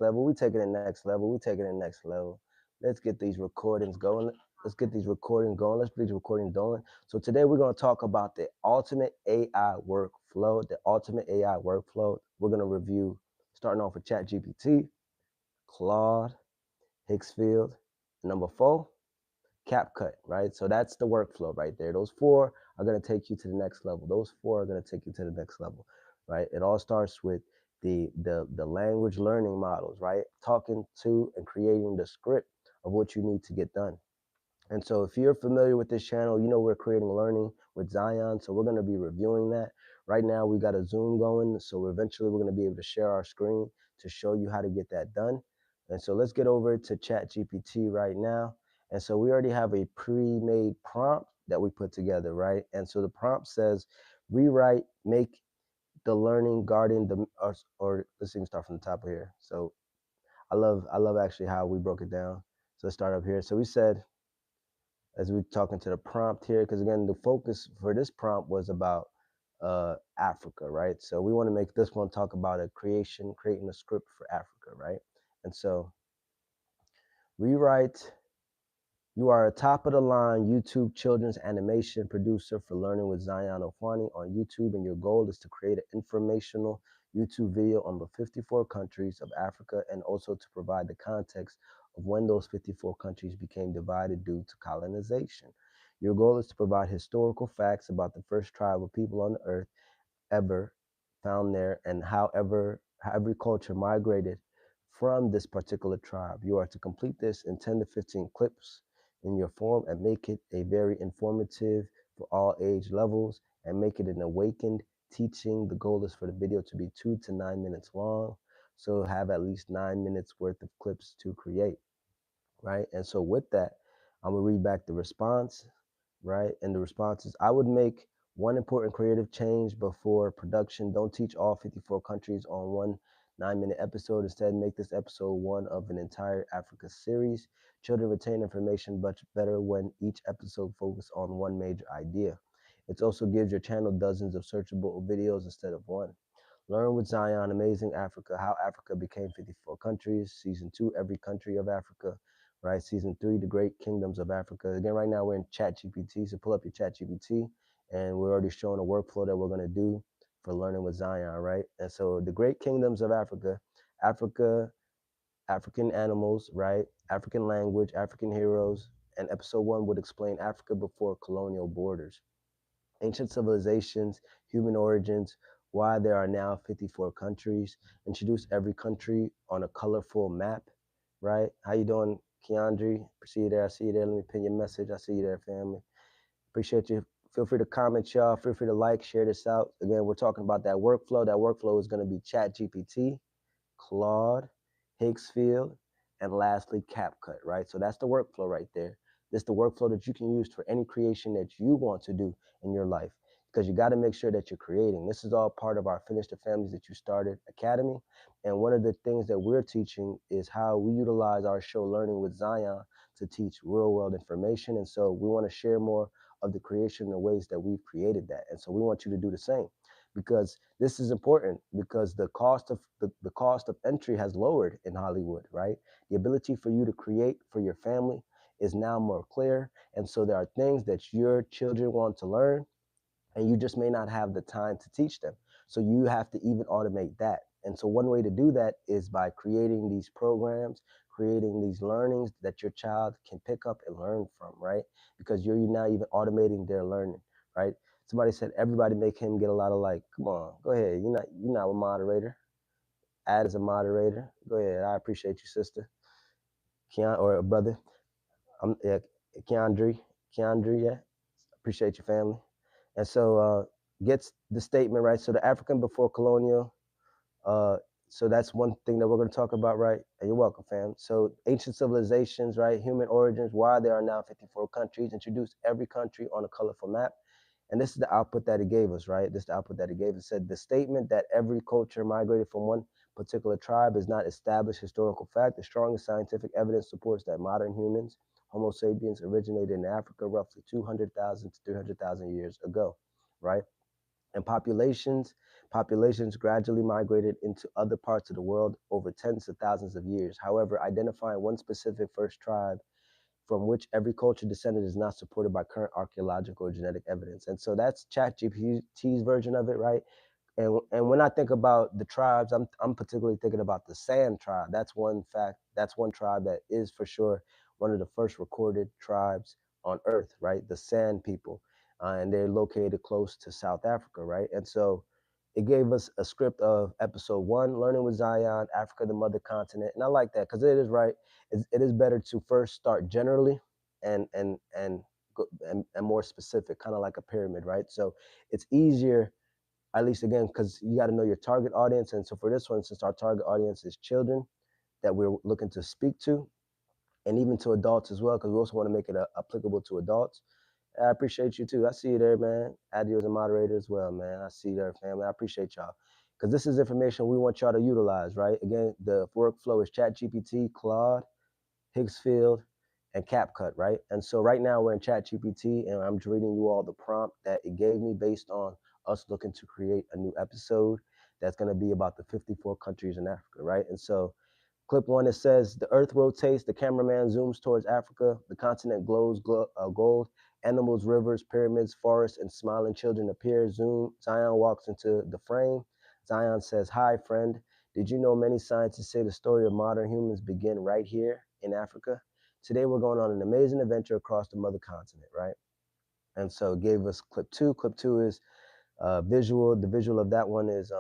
level. We taking it next level. We taking it next level. Let's get these recordings going. Let's get these recordings going. Let's get these recordings going. So today we're going to talk about the ultimate AI workflow. The ultimate AI workflow. We're going to review, starting off with ChatGPT, Claude, Higgsfield, and number four, CapCut. Right. So that's the workflow right there. Those four are going to take you to the next level. Those four are going to take you to the next level. Right. It all starts with the language learning models, right? Talking to and creating the script of what you need to get done. And so if you're familiar with this channel, you know we're creating learning with Zion. So we're going to be reviewing that. Right now we got a Zoom going. So eventually we're going to be able to share our screen to show you how to get that done. And so let's get over to ChatGPT right now. And so we already have a pre-made prompt that we put together, right? And so the prompt says, rewrite, make the learning garden, or let's even start from the top of here. So I love actually how we broke it down. So let's start up here. So we said, as we're talking to the prompt here, because again, the focus for this prompt was about Africa, right? So we want to make this one talk about creating a script for Africa, right? And so rewrite. You are a top of the line YouTube children's animation producer for Learning with Zion Ofani on YouTube, and your goal is to create an informational YouTube video on the 54 countries of Africa and also to provide the context of when those 54 countries became divided due to colonization. Your goal is to provide historical facts about the first tribe of people on the earth ever found there and how every culture migrated from this particular tribe. You are to complete this in 10 to 15 clips in your form and make it a very informative for all age levels and make it an awakened teaching. The goal is for the video to be 2 to 9 minutes long. So have at least 9 minutes worth of clips to create, right? And so with that, I'm gonna read back the response, right? And the response is, I would make one important creative change before production. Don't teach all 54 countries on one 9 minute episode. Instead, make this episode one of an entire Africa series. Children retain information much better when each episode focuses on one major idea. It also gives your channel dozens of searchable videos instead of one. Learn with Zion, Amazing Africa, How Africa Became 54 Countries. Season 2, Every Country of Africa, right? Season 3, The Great Kingdoms of Africa. Again, right now we're in ChatGPT, so pull up your ChatGPT, and we're already showing a workflow that we're going to do for Learning with Zion, right? And so The Great Kingdoms of Africa, Africa, African animals, right? African language, African heroes, and episode 1 would explain Africa before colonial borders. Ancient civilizations, human origins, why there are now 54 countries, introduce every country on a colorful map, right? How you doing, Keandre? See you there. I see you there. Let me pin your message. I see you there, family. Appreciate you. Feel free to comment, y'all. Feel free to like, share this out. Again, we're talking about that workflow. That workflow is going to be ChatGPT, Claude, Higgsfield, and lastly, CapCut, right? So that's the workflow right there. This is the workflow that you can use for any creation that you want to do in your life because you got to make sure that you're creating. This is all part of our Finish the Families That You Started Academy. And one of the things that we're teaching is how we utilize our show Learning with Zion to teach real world information. And so we want to share more of the creation and ways that we've created that. And so we want you to do the same because this is important because the cost of entry has lowered in Hollywood, right? The ability for you to create for your family is now more clear. And so there are things that your children want to learn and you just may not have the time to teach them. So you have to even automate that. And so one way to do that is by creating these programs, creating these learnings that your child can pick up and learn from, right? Because you're now even automating their learning, right? Somebody said everybody make him get a lot of like. Come on, go ahead. You're not a moderator. Add as a moderator. Go ahead. I appreciate you, sister. Keon or brother. Yeah, Keandre. Keandre, yeah. Appreciate your family. And so gets the statement right. So the African before colonial. Uh, so that's one thing that we're going to talk about, right? And you're welcome, fam. So ancient civilizations, right? Human origins, why there are now 54 countries, introduce every country on a colorful map. And this is the output that it gave us, right? This is the output that it gave us. It said the statement that every culture migrated from one particular tribe is not established historical fact. The strongest scientific evidence supports that modern humans, Homo sapiens, originated in Africa roughly 200,000 to 300,000 years ago, right? And populations gradually migrated into other parts of the world over tens of thousands of years. However, identifying one specific first tribe from which every culture descended is not supported by current archaeological or genetic evidence. And so that's ChatGPT's version of it, right? And when I think about the tribes, I'm particularly thinking about the Sand tribe. That's one fact. That's one tribe that is for sure one of the first recorded tribes on Earth, right? The Sand people, and they're located close to South Africa, right? And so it gave us a script of episode one, learning with Zion, Africa, the mother continent, and I like that because it is right. It is better to first start generally and more specific, kind of like a pyramid, right? So it's easier, at least again, because you got to know your target audience. And so for this one, since our target audience is children that we're looking to speak to, and even to adults as well, because we also want to make it applicable to adults. I appreciate you too. I see you there, man. Add you as a moderator as well, man. I see you there, family. I appreciate y'all. Because this is information we want y'all to utilize, right? Again, the workflow is ChatGPT, Claude, Higgsfield, and CapCut, right? And so right now we're in ChatGPT, and I'm reading you all the prompt that it gave me based on us looking to create a new episode that's going to be about the 54 countries in Africa, right? And so clip one, it says, the earth rotates, the cameraman zooms towards Africa, the continent glows gold, animals, rivers, pyramids, forests, and smiling children appear. Zoom, Zion walks into the frame. Zion says, hi, friend. Did you know many scientists say the story of modern humans begin right here in Africa? Today we're going on an amazing adventure across the mother continent, right? And so it gave us clip two. Clip two is visual. The visual of that one is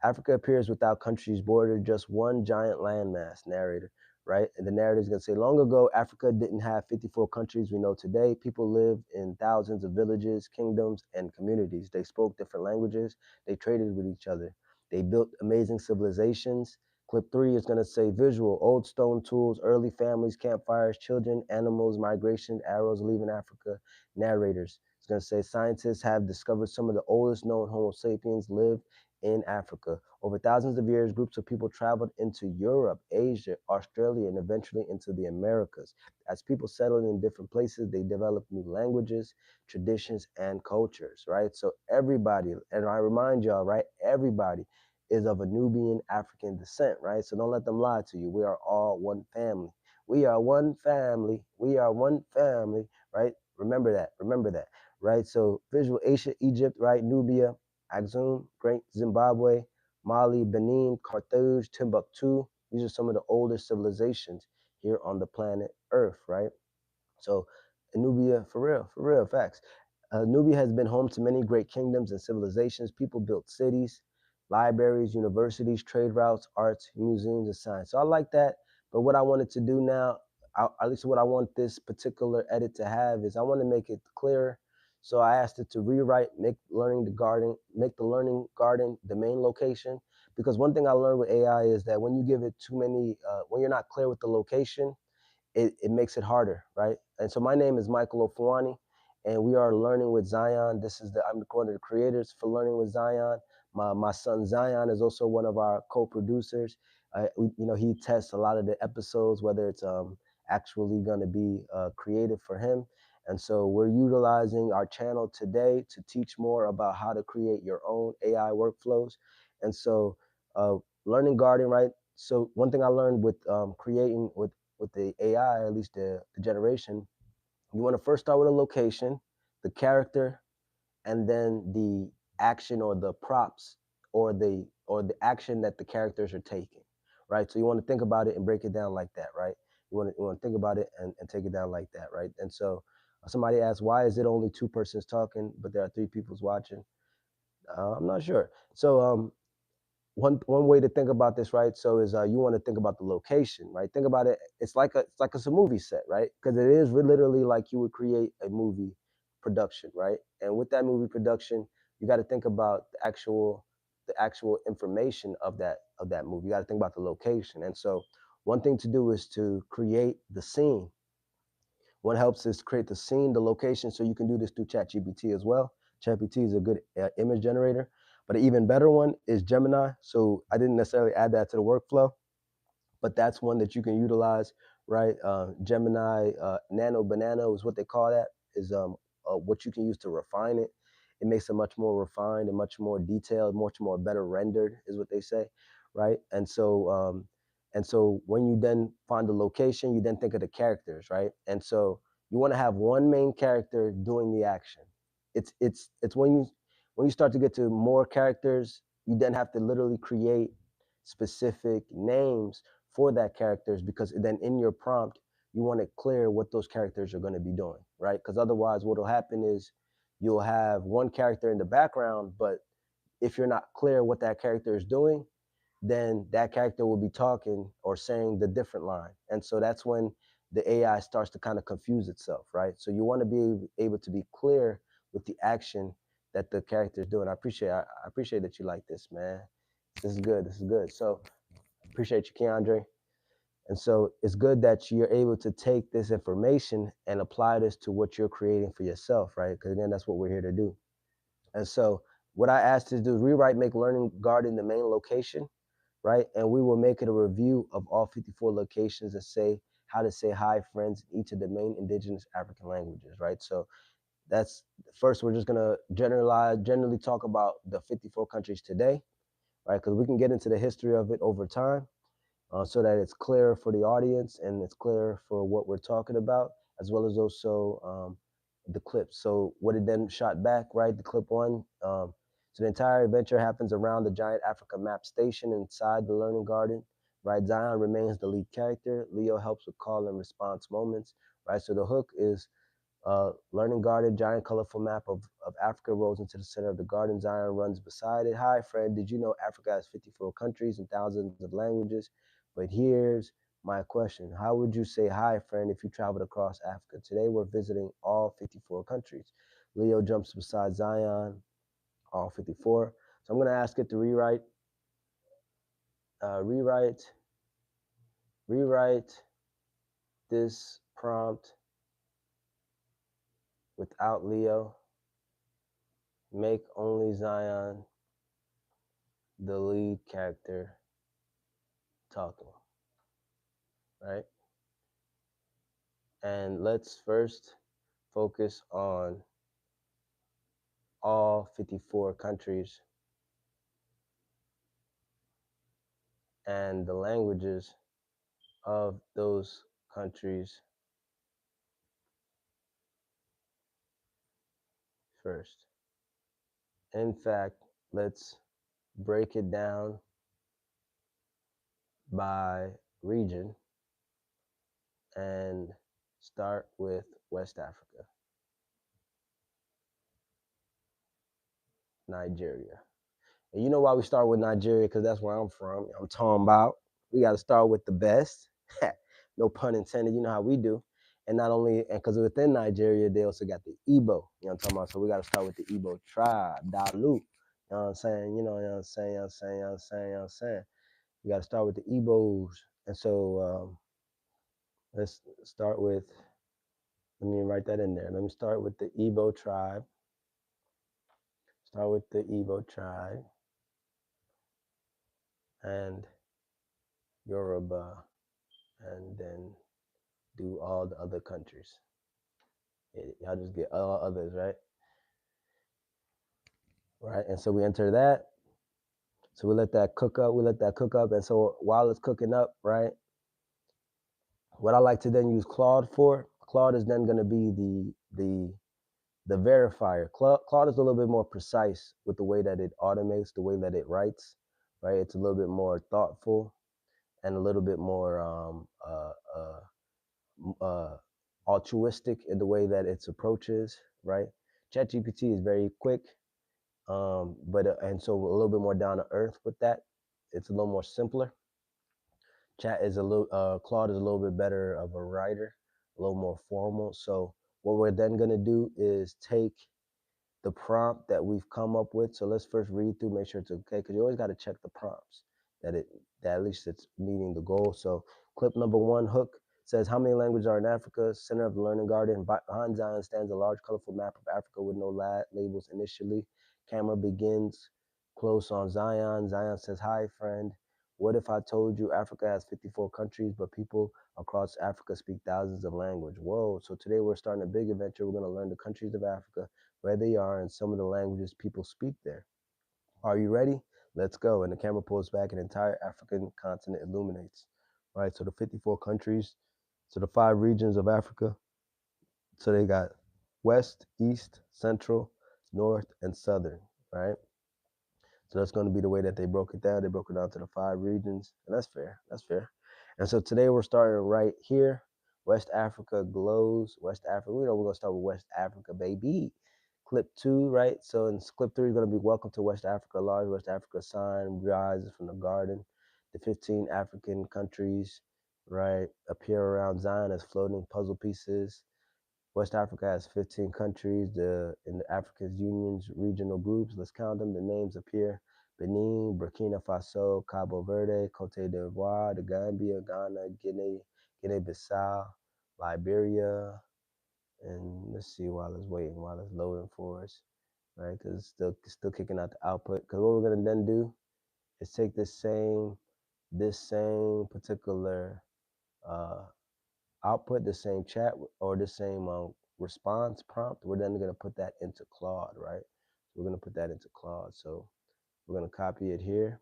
Africa appears without countries border, just one giant landmass. Narrator, right? And the narrator is going to say, long ago, Africa didn't have 54 countries we know today. People lived in thousands of villages, kingdoms, and communities. They spoke different languages. They traded with each other. They built amazing civilizations. Clip three is going to say visual, old stone tools, early families, campfires, children, animals, migration, arrows leaving Africa. Narrators. It's going to say scientists have discovered some of the oldest known Homo sapiens lived in Africa. Over thousands of years, groups of people traveled into Europe, Asia, Australia, and eventually into the Americas. As people settled in different places, they developed new languages, traditions, and cultures, right? So everybody, and I remind y'all, right, everybody is of a Nubian African descent, right? So don't let them lie to you. We are all one family. We are one family. We are one family, right? Remember that, right? So visual Asia, Egypt, right? Nubia, Axum, Great Zimbabwe, Mali, Benin, Carthage, Timbuktu. These are some of the oldest civilizations here on the planet Earth, right? So Nubia, for real, facts. Nubia has been home to many great kingdoms and civilizations. People built cities, libraries, universities, trade routes, arts, museums, and science. So I like that. But what I wanted to do now, at least what I want this particular edit to have, is I want to make it clearer. So I asked it to rewrite, make the learning garden the main location. Because one thing I learned with AI is that when you give it too many, when you're not clear with the location, it makes it harder, right? And so my name is Michael Ofuani, and we are Learning with Zion. I'm one of the creators for Learning with Zion. My son Zion is also one of our co-producers. He tests a lot of the episodes, whether it's actually going to be creative for him. And so we're utilizing our channel today to teach more about how to create your own AI workflows. And so Learning Garden, right? So one thing I learned with creating with the AI, at least the generation, you want to first start with a location, the character, and then the action or the props or the action that the characters are taking, right? So you want to think about it and break it down like that, right? You want to think about it and take it down like that, right? And so somebody asked, why is it only two persons talking, but there are three people's watching? I'm not sure. So one way to think about this, right? So is you want to think about the location, right? Think about it. It's a movie set, right? Because it is literally like you would create a movie production, right? And with that movie production, you got to think about the actual information of that movie. You got to think about the location. And so one thing to do is to create the scene. What helps is create the scene, the location, so you can do this through ChatGPT as well. ChatGPT is a good image generator, but an even better one is Gemini. So I didn't necessarily add that to the workflow, but that's one that you can utilize, right? Gemini Nano Banana is what they call that, is what you can use to refine it. it makes it much more refined and much more detailed, much more better rendered, is what they say, right? And so when you then find the location, you then think of the characters, right? And so you want to have one main character doing the action. It's when you start to get to more characters, you then have to literally create specific names for that characters, because then in your prompt you want it clear what those characters are going to be doing, right? Because otherwise what will happen is you'll have one character in the background, but if you're not clear what that character is doing, then that character will be talking or saying the different line. And so that's when the AI starts to kind of confuse itself, right? So you want to be able to be clear with the action that the character is doing. I appreciate that you like this, man. This is good. This is good. So I appreciate you, Keandre. And so it's good that you're able to take this information and apply this to what you're creating for yourself, right? Because again, that's what we're here to do. And so what I asked you to do is rewrite, make learning garden the main location, right? And we will make it a review of all 54 locations and say how to say hi, friends, in each of the main indigenous African languages, right? So that's first, we're just gonna generally talk about the 54 countries today, right? Because we can get into the history of it over time, so that it's clear for the audience and it's clear for what we're talking about, as well as also the clips. So what it then shot back, right? The clip one. So the entire adventure happens around the giant Africa map station inside the learning garden, right? Zion remains the lead character. Leo helps with call and response moments, right? So the hook is learning garden, giant colorful map of Africa rolls into the center of the garden. Zion runs beside it. Hi, friend. Did you know Africa has 54 countries and thousands of languages? But here's my question. How would you say hi, friend, if you traveled across Africa? Today we're visiting all 54 countries. Leo jumps beside Zion, all 54. So I'm going to ask it to uh, rewrite, rewrite this prompt without Leo. Make only Zion the lead character talking, right? And let's first focus on all 54 countries and the languages of those countries first. In fact, let's break it down by region and start with West Africa, Nigeria. And you know why we start with Nigeria? Because that's where I'm from. I'm talking about we got to start with the best. No pun intended. You know how we do. And not only, and because within Nigeria, they also got the Igbo. You know what I'm talking about? So we got to start with the Igbo tribe, Dalu. You know what I'm saying? You know what I'm saying? You know what I'm saying? You know what I'm saying? You know what I'm saying? We got to start with the Igbos. And so let's start with, let me write that in there. Let me start with the Igbo tribe. Start with the Igbo tribe and Yoruba, and then do all the other countries. Y'all just get all others, right? Right, and so we enter that. So we let that cook up. We let that cook up, and so while it's cooking up, right? What I like to then use Claude for. Claude is then going to be the verifier. Claude is a little bit more precise with the way that it automates, the way that it writes, right? It's a little bit more thoughtful and a little bit more altruistic in the way that its approach is, right? ChatGPT is very quick, but and so a little bit more down to earth with that. It's a little more simpler. Claude is a little bit better of a writer, a little more formal. So what we're then gonna do is take the prompt that we've come up with. So let's first read through, make sure it's okay, because you always got to check the prompts that at least it's meeting the goal. So clip number one, hook says, how many languages are in Africa? Center of the learning garden. Behind Zion stands a large, colorful map of Africa with no labels initially. Camera begins close on Zion. Zion says, hi, friend. What if I told you Africa has 54 countries, but people across Africa speak thousands of languages? Whoa. So today we're starting a big adventure. We're going to learn the countries of Africa, where they are, and some of the languages people speak there. Are you ready? Let's go. And the camera pulls back, and the entire African continent illuminates. Right. So the 54 countries, so the 5 regions of Africa. So they got west, east, central, north, and southern. Right. So that's going to be the way that they broke it down. They broke it down to the 5 regions, and that's fair. That's fair. And so today we're starting right here. West Africa glows. West Africa. We know we're gonna start with West Africa, baby. Clip 2, right? So in clip 3 is gonna be Welcome to West Africa. A large West Africa sign rises from the garden. The 15 African countries, right, appear around Zion as floating puzzle pieces. West Africa has 15 countries. In the African Union's regional groups, let's count them. The names appear: Benin, Burkina Faso, Cabo Verde, Cote d'Ivoire, the Gambia, Ghana, Guinea-Bissau, Liberia, and let's see while it's waiting, while it's loading for us, right? Because it's still kicking out the output. Because what we're gonna then do is take this same particular uh, output, the same chat or the same response prompt. We're then going to put that into Claude, right? So we're going to put that into Claude. So we're going to copy it here,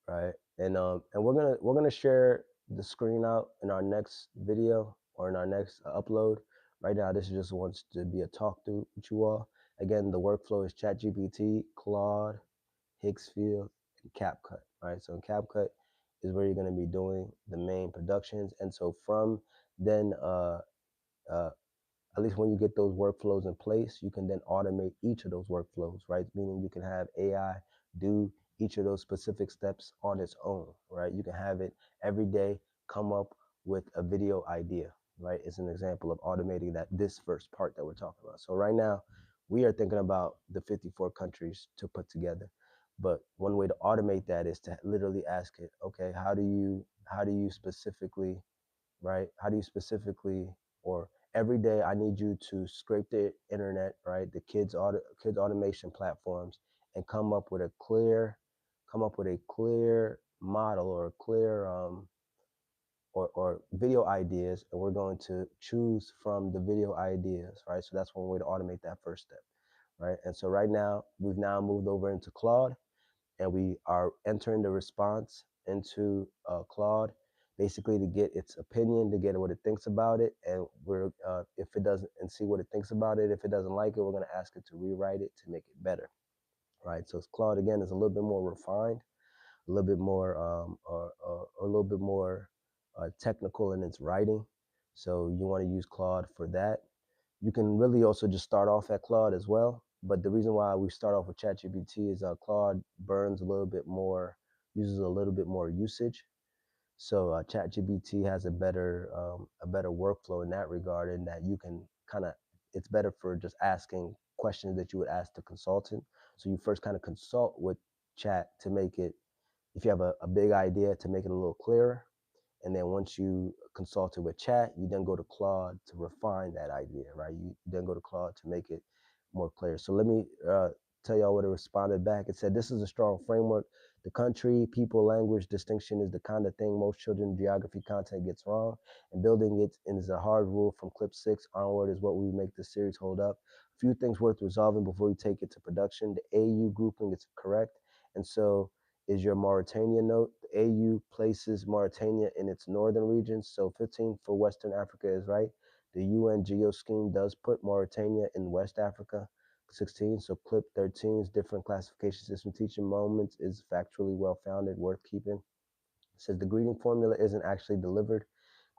right? And we're gonna share the screen out in our next video or in our next upload. Right now, this is just wants to be a talk through with you all. Again, the workflow is ChatGPT, Claude, Higgsfield, and CapCut, right? So in CapCut is where you're going to be doing the main productions, and so from then uh, at least when you get those workflows in place, you can then automate each of those workflows, right? Meaning you can have AI do each of those specific steps on its own, right? You can have it every day come up with a video idea, right? It's an example of automating this first part that we're talking about. So right now, we are thinking about the 54 countries to put together. But one way to automate that is to literally ask it, okay, how do you specifically, right? How do you specifically, or every day I need you to scrape the internet, right? The kids automation platforms, and come up with a clear model or a clear or video ideas, and we're going to choose from the video ideas, right? So that's one way to automate that first step, right? And so right now we've now moved over into Claude, and we are entering the response into Claude, basically to get its opinion, to get what it thinks about it, and we're if it doesn't, and see what it thinks about it. If it doesn't like it, we're going to ask it to rewrite it to make it better, right? So Claude again is a little bit more refined, a little bit more a little bit more technical in its writing. So you want to use Claude for that. You can really also just start off at Claude as well. But the reason why we start off with ChatGPT is Claude burns a little bit more, uses a little bit more usage. So ChatGPT has a better workflow in that regard, in that you can kind of, it's better for just asking questions that you would ask the consultant. So you first kind of consult with Chat to make it, if you have a big idea, to make it a little clearer. And then once you consult it with Chat, you then go to Claude to refine that idea, right? You then go to Claude to make it more clear. So let me tell y'all what it responded back. It said, "This is a strong framework. The country, people, language distinction is the kind of thing most children geography content gets wrong. And building it is a hard rule from clip 6 onward is what we make the series hold up. A few things worth resolving before we take it to production. The AU grouping is correct. And so is your Mauritania note. The AU places Mauritania in its northern regions, so 15 for Western Africa is right. The UN geo scheme does put Mauritania in West Africa. 16, so clip 13's different classification system teaching moments is factually well founded, worth keeping. It says the greeting formula isn't actually delivered.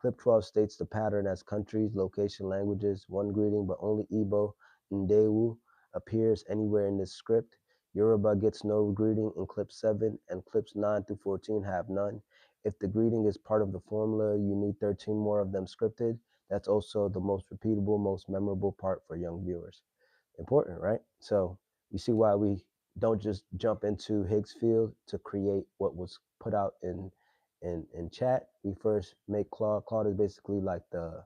Clip 12 states the pattern as countries, location, languages, one greeting, but only Igbo, Ndewu appears anywhere in this script. Yoruba gets no greeting in clip 7, and clips 9 through 14 have none. If the greeting is part of the formula, you need 13 more of them scripted. That's also the most repeatable, most memorable part for young viewers. Important, right? So you see why we don't just jump into Higgsfield to create what was put out in chat. We first make Claude. Claude is basically like the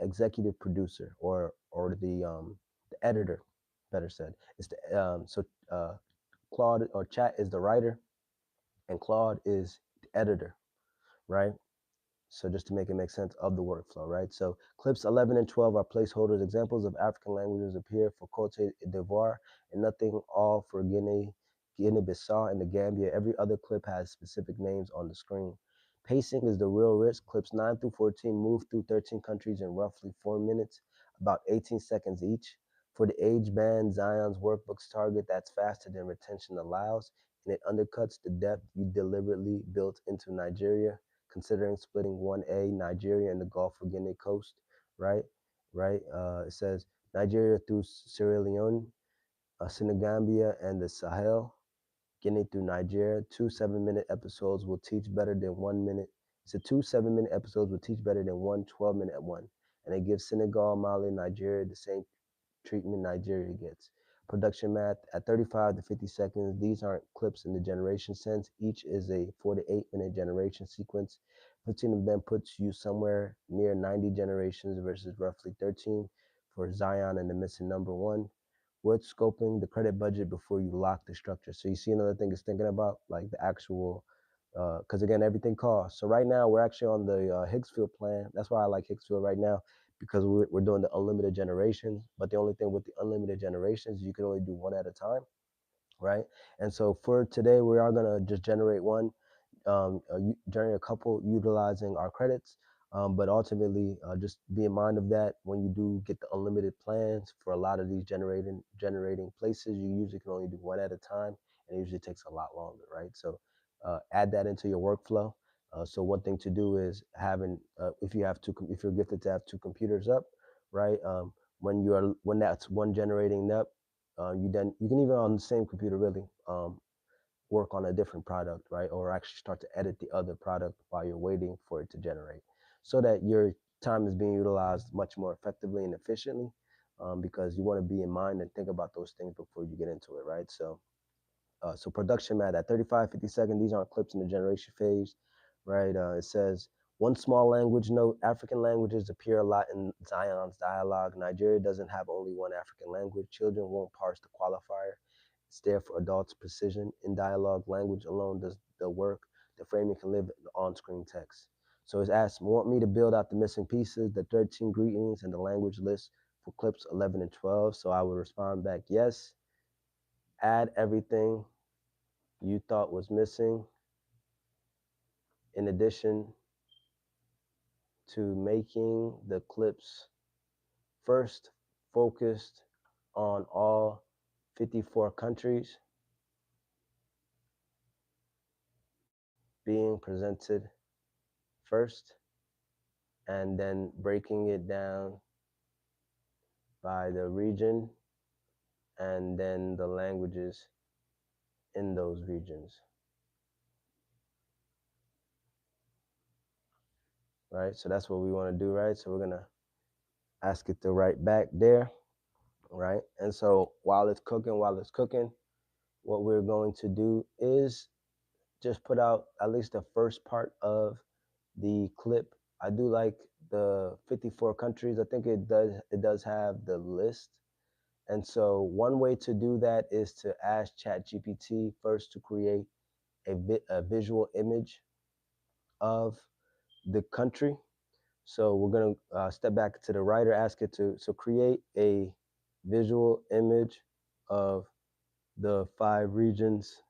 executive producer, or the editor, better said. It's the Claude or chat is the writer, and Claude is the editor, right? So just to make it make sense of the workflow, right? So clips 11 and 12 are placeholders. Examples of African languages appear for Cote d'Ivoire and nothing all for Guinea-Bissau, and the Gambia. Every other clip has specific names on the screen. Pacing is the real risk. Clips 9 through 14 move through 13 countries in roughly 4 minutes, about 18 seconds each. For the age band, Zion's workbooks target that's faster than retention allows, and it undercuts the depth you deliberately built into Nigeria, considering splitting 1A, Nigeria and the Gulf of Guinea coast, right? Right? It says Nigeria through Sierra Leone, Senegambia, and the Sahel, Guinea through Nigeria. 2 7-minute episodes will teach better than 1 minute. So 2 7-minute episodes will teach better than one 12-minute one. And it gives Senegal, Mali, Nigeria the same treatment Nigeria gets. Production math at 35 to 50 seconds. These aren't clips in the generation sense. Each is a 4 to 8 minute generation sequence. 15 of them puts you somewhere near 90 generations versus roughly 13 for Zion and the missing number one. Worth scoping the credit budget before you lock the structure. So you see another thing is thinking about like the actual, because again, everything costs. So right now we're actually on the Higgsfield plan. That's why I like Higgsfield right now, because we're doing the unlimited generations. But the only thing with the unlimited generations, you can only do one at a time, right? And so for today, we are gonna just generate one, generate a couple utilizing our credits. But ultimately, just be in mind of that when you do get the unlimited plans for a lot of these generating places. You usually can only do one at a time, and it usually takes a lot longer, right? So add that into your workflow. So one thing to do is having, if you have if you're gifted to have two computers up, right? When that's one generating up, you can even on the same computer really, work on a different product, right? Or actually start to edit the other product while you're waiting for it to generate, so that your time is being utilized much more effectively and efficiently, because you want to be in mind and think about those things before you get into it, right? So production math at 35, 50 seconds, these aren't clips in the generation phase, right? It says, one small language note, African languages appear a lot in Zion's dialogue. Nigeria doesn't have only one African language. Children won't parse the qualifier. It's there for adults' precision. In dialogue, language alone does the work. The framing can live in on-screen text. So it's asked, want me to build out the missing pieces, the 13 greetings, and the language list for clips 11 and 12. So I would respond back, yes. Add everything you thought was missing, in addition to making the clips first focused on all 54 countries being presented first, and then breaking it down by the region and then the languages in those regions, right? So that's what we want to do, right? So we're going to ask it to write back there, right? And so while it's cooking, what we're going to do is just put out at least the first part of the clip. I do like the 54 countries. I think it does have the list. And so one way to do that is to ask ChatGPT first to create a visual image of the country. So we're going to step back to the writer, ask it to create a visual image of the 5 regions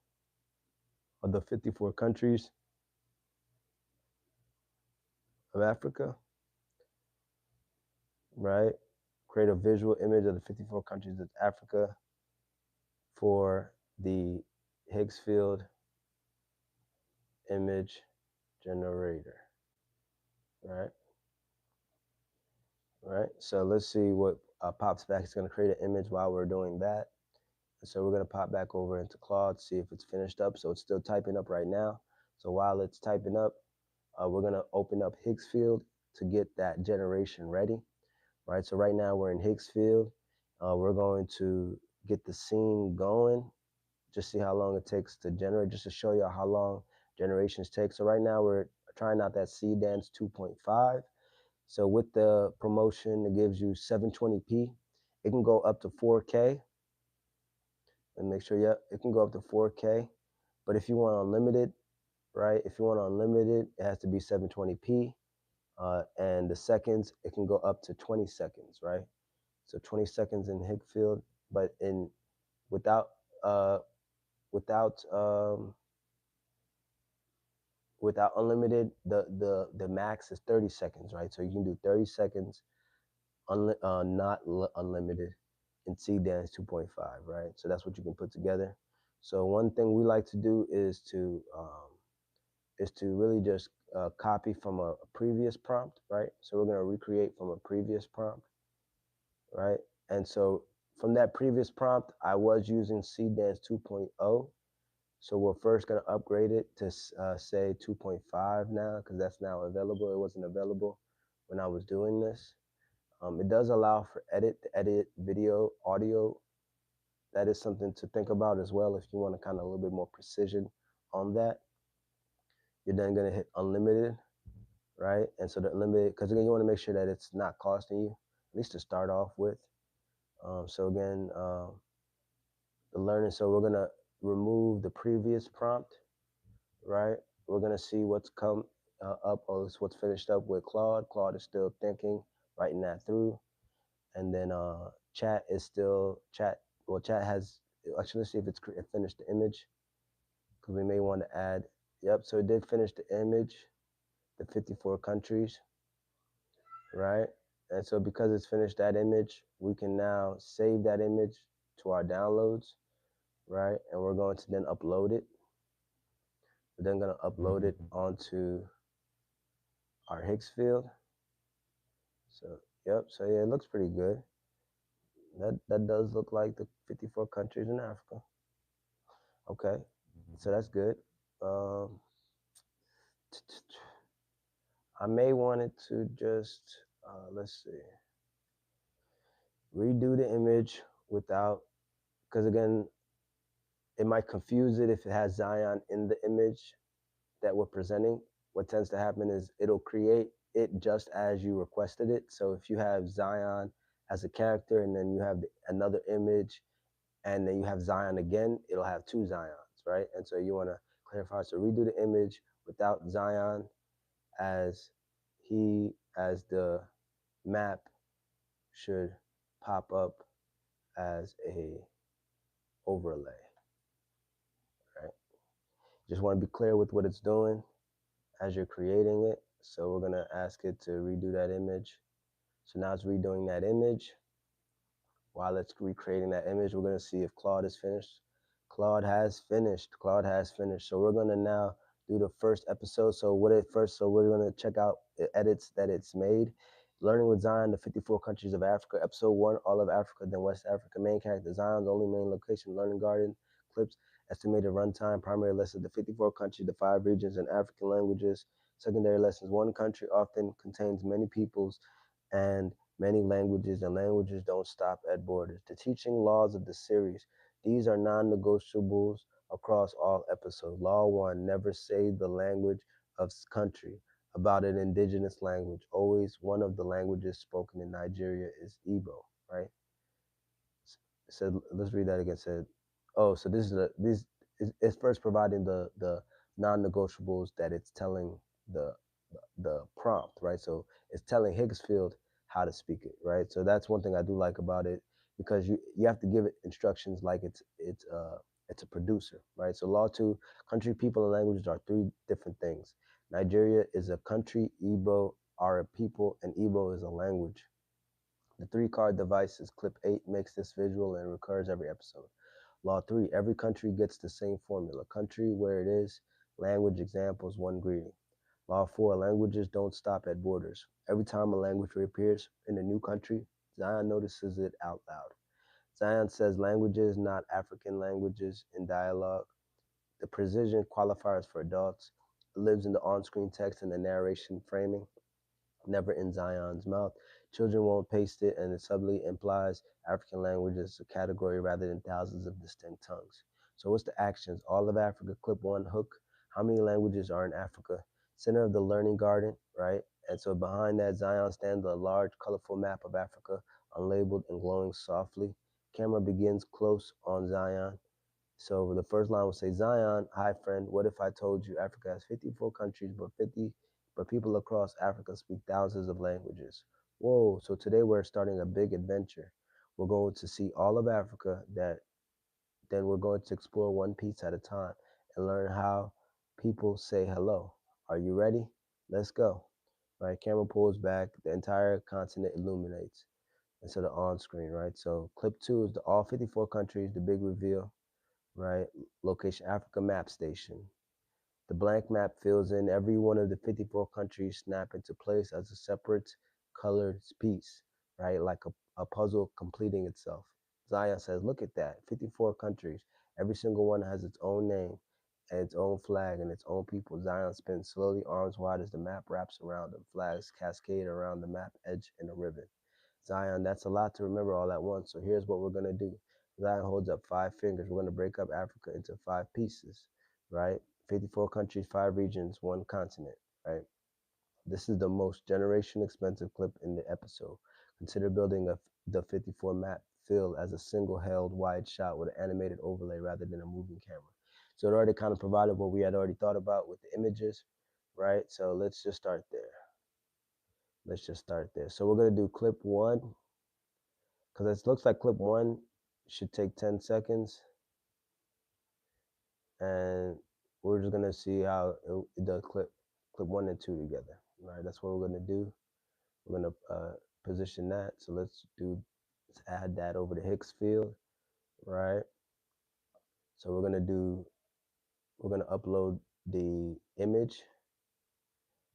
of the 54 countries of Africa, right? Create a visual image of the 54 countries of Africa for the Higgsfield image generator, right? Right. So let's see what pops back. It's going to create an image while we're doing that. And so we're going to pop back over into Claude, see if it's finished up. So it's still typing up right now. So while it's typing up, we're going to open up Higgsfield to get that generation ready, right? So right now we're in Higgsfield. We're going to get the scene going, just see how long it takes to generate, just to show you how long generations take. So right now we're trying out that C Dance 2.5. So with the promotion, it gives you 720p. It can go up to 4K. And make sure, yeah, it can go up to 4K. But if you want unlimited, right? If you want unlimited, it has to be 720p. And the seconds, it can go up to 20 seconds, right? So 20 seconds in Higgsfield, but in without uh, without without unlimited, the max is 30 seconds, right? So you can do 30 seconds, not unlimited, in C dance 2.5, right? So that's what you can put together. So one thing we like to do is to really just copy from a previous prompt, right? So we're gonna recreate from a previous prompt, right? And so from that previous prompt, I was using C dance 2.0. So we're first going to upgrade it to say 2.5 now, because that's now available. It wasn't available when I was doing this. It does allow for edit video, audio. That is something to think about as well if you want to kind of a little bit more precision on that. You're then going to hit unlimited, right? And so the unlimited, because again, you want to make sure that it's not costing you, at least to start off with. So again, the learning, so we're going to remove the previous prompt, right? We're gonna see what's come up, or what's finished up with Claude. Claude is still thinking, writing that through, and then Chat is still Chat. Well, Chat has actually. Let's see if it finished the image, because we may want to add. Yep. So it did finish the image, the 54 countries, right? And so because it's finished that image, we can now save that image to our downloads, right? And we're going to then upload it. We're then going to upload it onto our Higgsfield. So yep. So yeah, it looks pretty good. That does look like the 54 countries in Africa. Okay, so that's good. Um, I may want it to just let's see, redo the image without, because again, it might confuse it if it has Zion in the image that we're presenting. What tends to happen is it'll create it just as you requested it. So if you have Zion as a character and then you have another image and then you have Zion again, it'll have two Zions, right? And so you want to clarify. So redo the image without Zion as as the map should pop up as a overlay, right? Just want to be clear with what it's doing as you're creating it. So we're gonna ask it to redo that image. So now it's redoing that image. While it's recreating that image, we're going to see if Claude is finished. Claude has finished. Claude has finished. So we're going to now do the first episode. So we're going to check out the edits that it's made. Learning with Zion, the 54 countries of Africa. Episode 1, all of Africa, then West Africa. Main character, Zion's only main location, Learning Garden. Clips, estimated runtime. Primary lesson, the 54 countries, the 5 regions, and African languages. Secondary lessons, one country often contains many peoples and many languages, and languages don't stop at borders. The teaching laws of the series. These are non-negotiables across all episodes. Law 1, never say the language of country about an indigenous language. Always one of the languages spoken in Nigeria is Igbo, right? So let's read that again. Said, oh, so this is it's first providing the non-negotiables that it's telling the the prompt, right? So it's telling Higgsfield how to speak it, right? So that's one thing I do like about it, because you have to give it instructions like it's a producer, right? So law 2, country, people, and languages are 3 different things. Nigeria is a country, Igbo are a people, and Igbo is a language. The 3-card devices, clip 8 makes this visual and recurs every episode. Law 3, every country gets the same formula. Country, where it is, language, examples, 1 greeting. Law 4, languages don't stop at borders. Every time a language reappears in a new country, Zion notices it out loud. Zion says languages, not African languages, in dialogue. The precision qualifiers for adults. It lives in the on-screen text and the narration framing, never in Zion's mouth. Children won't paste it, and it subtly implies African language is a category rather than thousands of distinct tongues. So what's the actions? All of Africa, clip 1, hook. How many languages are in Africa? Center of the learning garden, right? And so behind that, Zion stands a large, colorful map of Africa, unlabeled and glowing softly. Camera begins close on Zion. So the first line will say, Zion, hi friend, what if I told you Africa has 54 countries, but people across Africa speak thousands of languages? Whoa, so today we're starting a big adventure. We're going to see all of Africa, then we're going to explore one piece at a time and learn how people say hello. Are you ready? Let's go. Right, camera pulls back, the entire continent illuminates instead of on screen, right? So clip two is the all 54 countries, the big reveal, right? Location Africa map station. The blank map fills in every one of the 54 countries, snap into place as a separate colored piece, right? Like a puzzle completing itself. Zion says, look at that, 54 countries. Every single one has its own name and its own flag and its own people. Zion spins slowly, arms wide as the map wraps around him. Flags cascade around the map edge in a ribbon. Zion, that's a lot to remember all at once. So here's what we're going to do. Zion holds up 5 fingers. We're going to break up Africa into 5 pieces, right? 54 countries, 5 regions, 1 continent, right? This is the most generation expensive clip in the episode. Consider building the 54 map fill as a single held wide shot with an animated overlay rather than a moving camera. So it already kind of provided what we had already thought about with the images, right? So let's just start there. So we're going to do clip one, because it looks like clip one should take 10 seconds, and we're just gonna see how it does clip one and two together. Right, that's what we're gonna do. We're gonna position that. So let's add that over to Higgsfield, right? So we're gonna upload the image.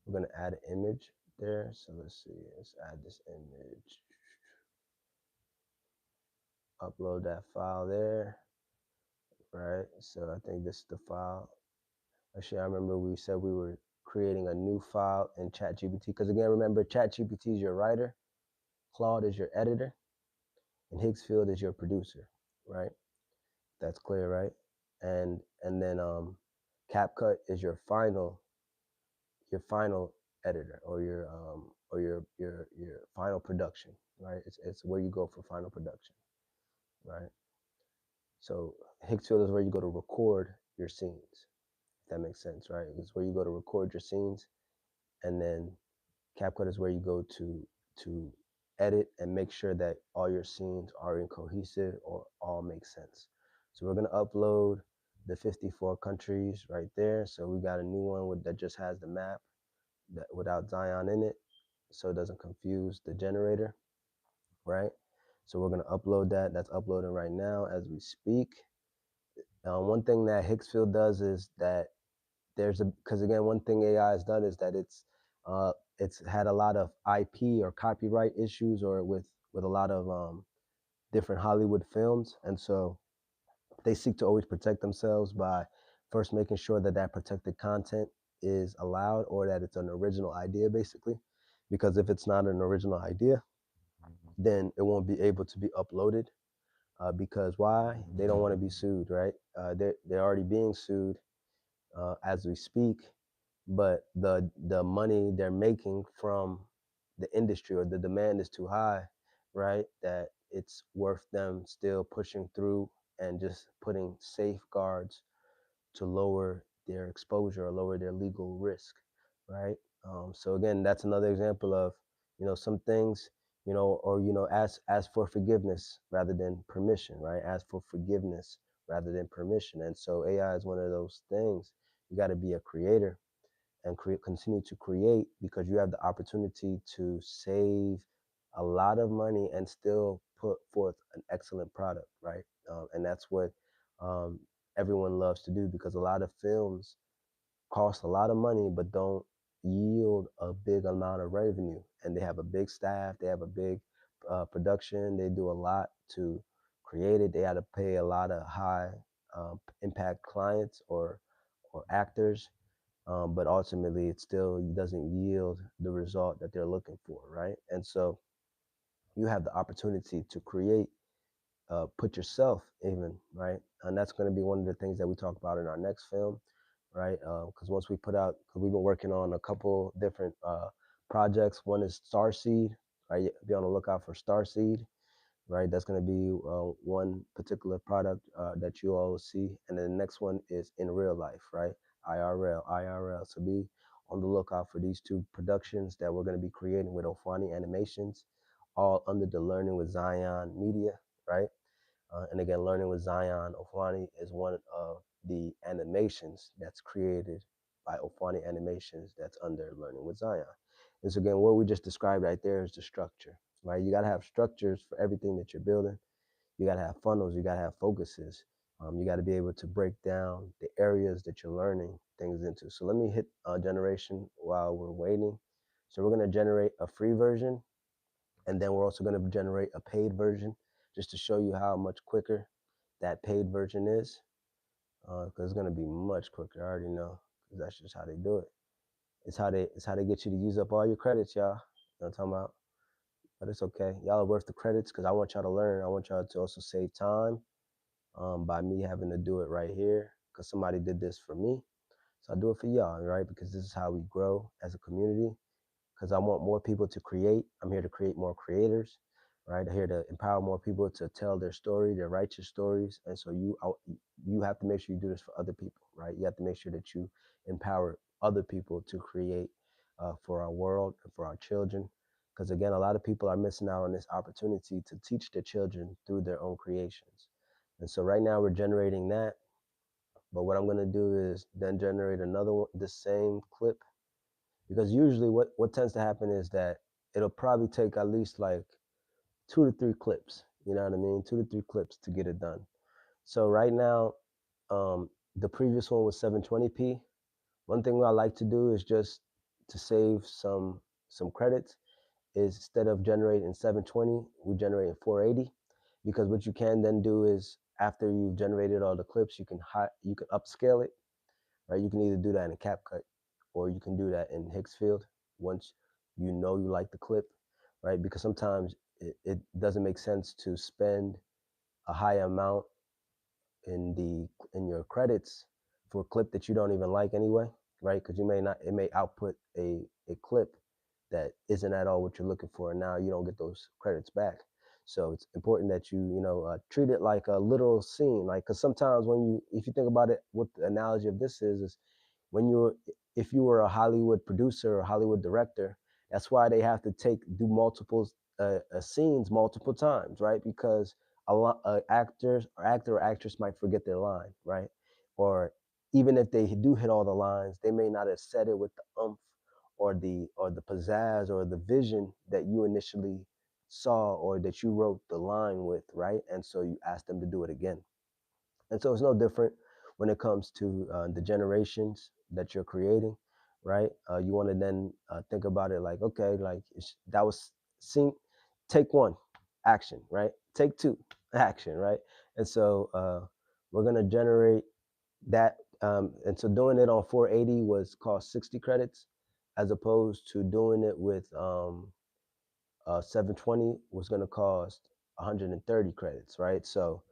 We're gonna add an image there. So let's see, let's add this image. Upload that file there, right? So I think this is the file. Actually, I remember we said we were creating a new file in ChatGPT, because again, remember, ChatGPT is your writer, Claude is your editor, and Higgsfield is your producer, right? That's clear, right? And then CapCut is your final editor, or your final production, right? It's where you go for final production, right? So Higgsfield is where you go to record your scenes. If that makes sense, right? It's where you go to record your scenes, and then CapCut is where you go to edit and make sure that all your scenes are in cohesive or all make sense. So we're gonna upload the 54 countries right there. So we got a new one that just has the map that without Zion in it, so it doesn't confuse the generator, right? So we're gonna upload that. That's uploading right now as we speak. One thing that Higgsfield does is that because again, one thing AI has done is that it's had a lot of IP or copyright issues, or with a lot of different Hollywood films, and so they seek to always protect themselves by first making sure that that protected content is allowed, or that it's an original idea, basically. Because if it's not an original idea, then it won't be able to be uploaded. Because why? They don't want to be sued, right? They're already being sued as we speak, but the money they're making from the industry, or the demand is too high, right? That it's worth them still pushing through and just putting safeguards to lower their exposure or lower their legal risk, right? So again, that's another example of, some things, or ask for forgiveness rather than permission, right? Ask for forgiveness rather than permission. And so AI is one of those things. You got to be a creator and continue to create, because you have the opportunity to save a lot of money and still put forth an excellent product, right? And that's what um, everyone loves to do, because a lot of films cost a lot of money but don't yield a big amount of revenue. And they have a big staff, they have a big production, they do a lot to create it. They had to pay a lot of high impact clients or actors, but ultimately it still doesn't yield the result that they're looking for, right? And so you have the opportunity to create, put yourself even, right? And that's going to be one of the things that we talk about in our next film, right? Because once we put out, because we've been working on a couple different projects. One is Starseed, right? Be on the lookout for Starseed, right? That's going to be one particular product that you all will see. And then the next one is in real life, right? IRL. So be on the lookout for these two productions that we're going to be creating with Ofani Animations, all under the Learning with Zion Media, right? And again, Learning with Zion Ofani is one of the animations that's created by Ofani Animations that's under Learning with Zion. And so again, what we just described right there is the structure, right? You got to have structures for everything that you're building. You got to have funnels. You got to have focuses. You got to be able to break down the areas that you're learning things into. So let me hit generation while we're waiting. So we're going to generate a free version, and then we're also going to generate a paid version just to show you how much quicker that paid version is. Because it's going to be much quicker. I already know, because that's just how they do it. It's how they get you to use up all your credits, y'all. You know what I'm talking about? But it's okay. Y'all are worth the credits because I want y'all to learn. I want y'all to also save time by me having to do it right here because somebody did this for me. So I do it for y'all, right? Because this is how we grow as a community. Because I want more people to create. I'm here to create more creators, right? I'm here to empower more people to tell their story, their righteous stories. And so you have to make sure you do this for other people, right? You have to make sure that you empower other people to create for our world and for our children. Because again, a lot of people are missing out on this opportunity to teach their children through their own creations. And so right now we're generating that. But what I'm going to do is then generate another one, the same clip, because usually what tends to happen is that it'll probably take at least like 2 to 3 clips. You know what I mean? 2 to 3 clips to get it done. So right now, the previous one was 720p. One thing I like to do is just to save some credits is instead of generating 720, we generate in 480, because what you can then do is after you've generated all the clips, you can upscale it, right? You can either do that in CapCut or you can do that in Higgsfield once you know you like the clip, right? Because sometimes it doesn't make sense to spend a high amount in your credits for a clip that you don't even like anyway, right? Because you may not, it may output a clip that isn't at all what you're looking for, and now you don't get those credits back. So it's important that you treat it like a literal scene, like because sometimes if you think about it, what the analogy of this is when you're if you were a Hollywood producer or Hollywood director, that's why they have to do multiple scenes multiple times, right? Because a lot actor or actress might forget their line, right? Or even if they do hit all the lines, they may not have said it with the umph or the pizzazz or the vision that you initially saw or that you wrote the line with, right? And so you ask them to do it again. And so it's no different when it comes to the generations that you're creating, right? You want to then think about it like, okay, like that was scene, take one, action, right? Take two, action, right? And so we're gonna generate that, and so doing it on 480 was cost 60 credits, as opposed to doing it with 720 was gonna cost 130 credits, right? So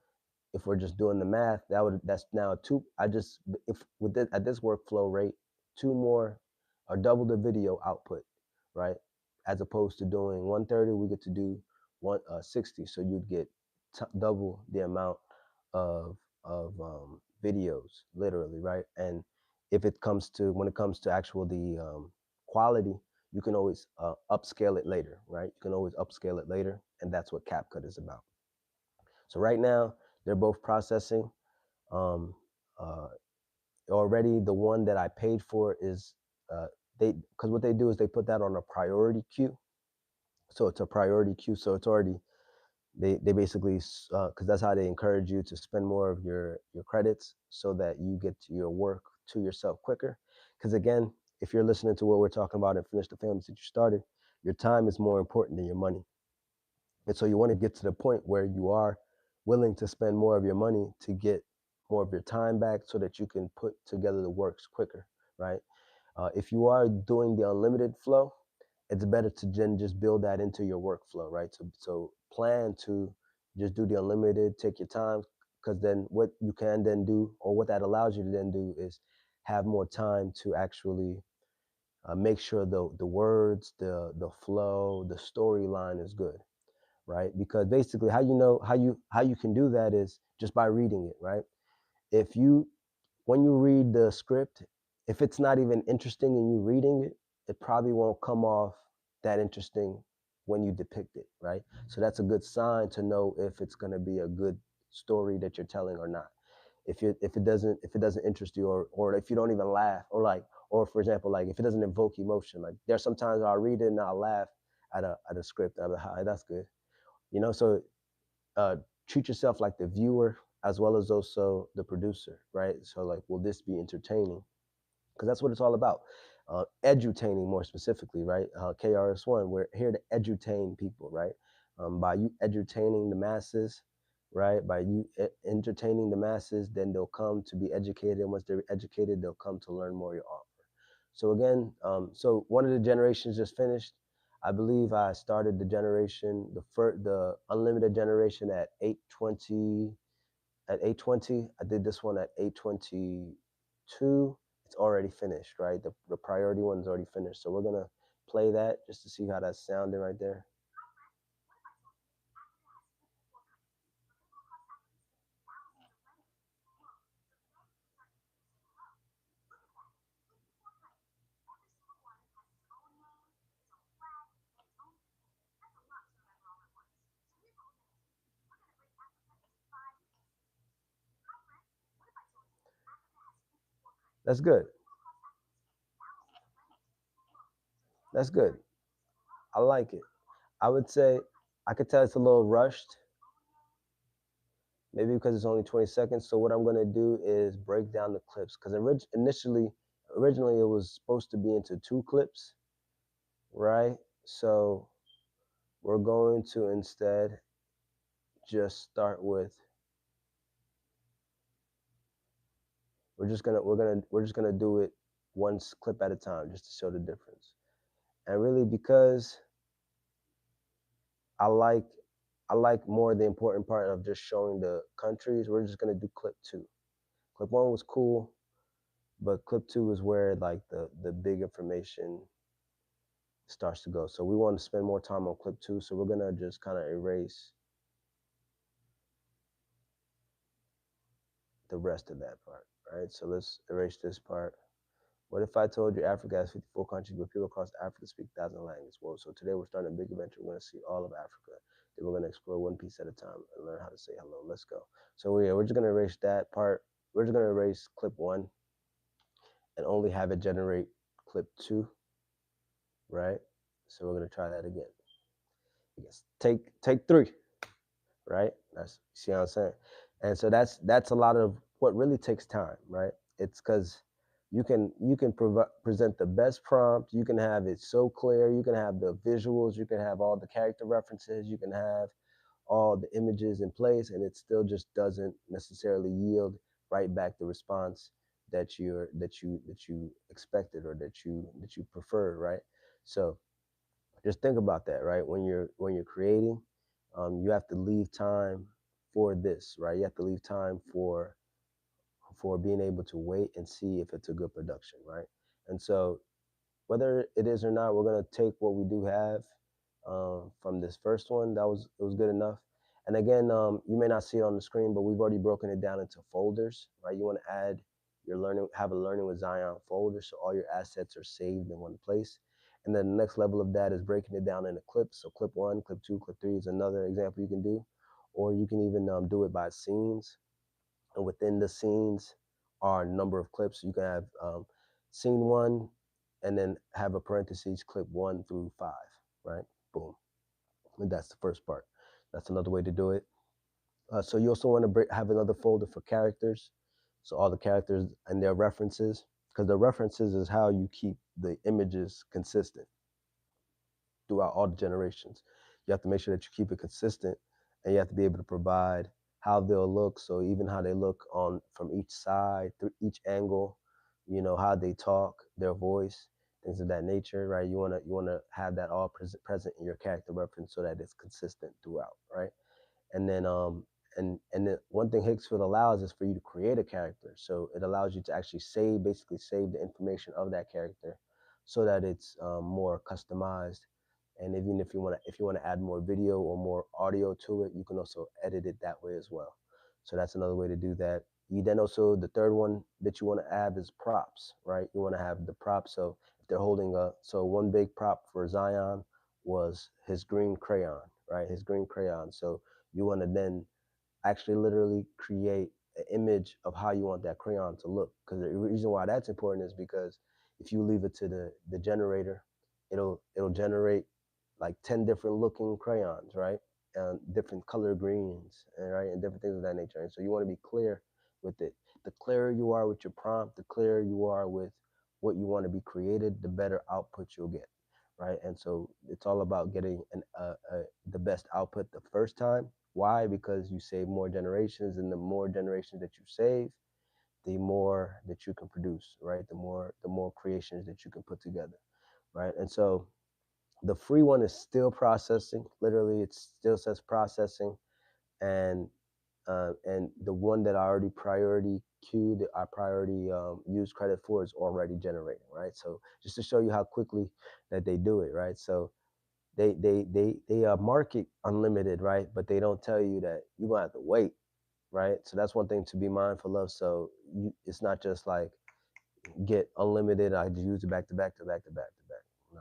if we're just doing the math, that's now two. I just if with this, at this workflow rate, two more or double the video output, right? As opposed to doing 130, we get to do 160, so you'd get double the amount of videos, literally, right? And if it comes to when it comes to actual the quality, you can always upscale it later, right? You can always upscale it later, and that's what CapCut is about. So right now, they're both processing. Um, uh, Already, the one that I paid for is because what they do is they put that on a priority queue. So it's a priority queue. So it's already they basically because that's how they encourage you to spend more of your credits so that you get to your work to yourself quicker. Because again, if you're listening to what we're talking about and finish the films that you started, your time is more important than your money. And so you want to get to the point where you are willing to spend more of your money to get more of your time back so that you can put together the works quicker, right? If you are doing the unlimited flow, it's better to then just build that into your workflow, right? So plan to just do the unlimited, take your time, because then what you can then do, or what that allows you to then do, is have more time to actually make sure the words, the flow, the storyline is good, right? Because basically, how you know how you can do that is just by reading it, right? If you when you read the script, if it's not even interesting in you reading it, it probably won't come off that interesting when you depict it, right? So that's a good sign to know if it's going to be a good story that you're telling or not. If it doesn't interest you, or if you don't even laugh, or like, or for example, like if it doesn't invoke emotion, like there's sometimes I'll read it and I'll laugh at a script. I'll be like, hi, that's good, you know. So uh, treat yourself like the viewer as well as also the producer, right? So like, will this be entertaining? Because that's what it's all about. Edutaining more specifically, right? KRS-One, we're here to edutain people, right? By you edutaining the masses, right? By you entertaining the masses, then they'll come to be educated. And once they're educated, they'll come to learn more your offer. So again, so one of the generations just finished. I believe I started the generation, the unlimited generation at 8:20. At 8:20, I did this one at 8:22. It's already finished, right? The priority one's already finished. So we're gonna play that just to see how that's sounding right there. That's good. That's good. I like it. I would say I could tell it's a little rushed, maybe because it's only 20 seconds. So what I'm gonna do is break down the clips because originally it was supposed to be into two clips, right? So we're going to instead just start with we're just gonna do it one clip at a time just to show the difference. And really because I like I like more the important part of just showing the countries, we're just gonna do clip two. Clip one was cool, but clip two is where like the big information starts to go. So we want to spend more time on clip two. So we're gonna just kind of erase the rest of that part. Right. So let's erase this part. What if I told you Africa has 54 countries, but people across Africa speak 1,000 languages? Well, so today we're starting a big adventure. We're going to see all of Africa. Then we're going to explore one piece at a time and learn how to say hello. Let's go. So yeah, we're just going to erase that part. We're just going to erase clip one and only have it generate clip two, right? So we're going to try that again. I guess take three, right? That's, see what I'm saying? And so that's a lot of what really takes time, right? It's because you can present the best prompt, you can have it so clear, you can have the visuals, you can have all the character references, you can have all the images in place, and it still just doesn't necessarily yield right back the response that you expected, or that you preferred, right? So just think about that, right? When you're creating, you have to leave time for this, right? You have to leave time for being able to wait and see if it's a good production, right? And so whether it is or not, we're gonna take what we do have from this first one. It was good enough. And again, you may not see it on the screen, but we've already broken it down into folders, right? You want to add have a learning with Zion folder, so all your assets are saved in one place. And then the next level of that is breaking it down into clips. So clip one, clip two, clip three is another example you can do, or you can even do it by scenes, and within the scenes are a number of clips. You can have scene one, and then have a parentheses clip one through five, right? Boom. And that's the first part. That's another way to do it. So you also want to have another folder for characters. So all the characters and their references, because the references is how you keep the images consistent throughout all the generations. You have to make sure that you keep it consistent, and you have to be able to provide how they'll look. So even how they look on from each side, through each angle, how they talk, their voice, things of that nature, right? You wanna have that all present in your character reference so that it's consistent throughout, right? And then and then one thing Higgsfield allows is for you to create a character. So it allows you to actually basically save the information of that character, so that it's more customized And even if you want to add more video or more audio to it, you can also edit it that way as well. So that's another way to do that. You then also, the third one that you want to add is props, right? You want to have the props. So if they're holding a, so one big prop for Zion was his green crayon, right? His green crayon. So you want to then actually literally create an image of how you want that crayon to look. Because the reason why that's important is because if you leave it to the generator, it'll generate like 10 different looking crayons, right? And different color greens, and right, and different things of that nature. And so you want to be clear with it. The clearer you are with your prompt, the clearer you are with what you want to be created, the better output you'll get, right? And so it's all about getting the best output the first time. Why? Because you save more generations, and the more generations that you save, the more that you can produce, right? The more creations that you can put together, right? And so the free one is still processing. Literally, it still says processing, and the one that I already priority queued, I priority use credit for, is already generating, right? So just to show you how quickly that they do it, right? So they market unlimited, right? But they don't tell you that you're gonna have to wait, right? So that's one thing to be mindful of. So it's not just like get unlimited. I just use it back to back to back to back to back. No,